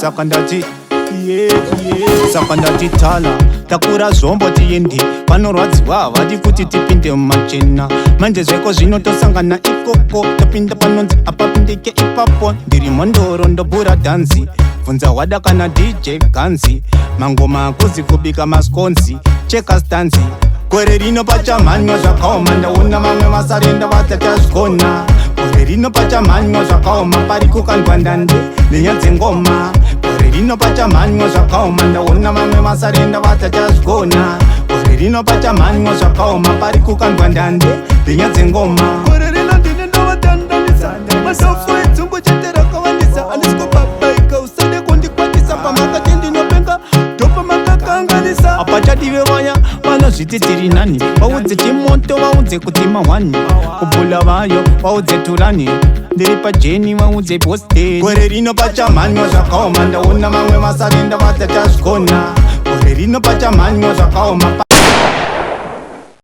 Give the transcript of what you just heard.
saka ndati saka ndatitala takura zvombo tiendi panorwadziwa havadi kuti tipinde mumachena manje zveko zvinotosangana ikoko topinda panonzi apapindike ipapo ndiri mondoro ndobhura dhanzi bvunza hwada kana dj ganzi mangoma akuzi kubika masconzi cheka stanzi gore rino pachamhanywa zvakaoma ndaona mamwe masarenda vatachazvikona gore rino pachamhanywa zvakaoma pari kukandwa ndande nenya dzengoma gore rino pachamhanywa zvakaoma ndaona mamwe masarenda vatachazvikona gore rino pachamhanywa zvakaoma pari kukandwa ndande nenya dzengoma gore rino ndine ndovatandanisa masofu edzungu chete rakawandisa anisikobabaika usade kundikwatisa pamakati ndinopenga ndopa makakanganisa apachadive vaya vanozviti tiri nani vaudze timoto vaudze kuti mahwani kubhula vayo vaudze turani ndiri pajeni vaudze boste gore rino pachamhanywa zvakaoma ndaona mamwe masarenda vatachazvikona gore rino pachamhanywa zvakaoma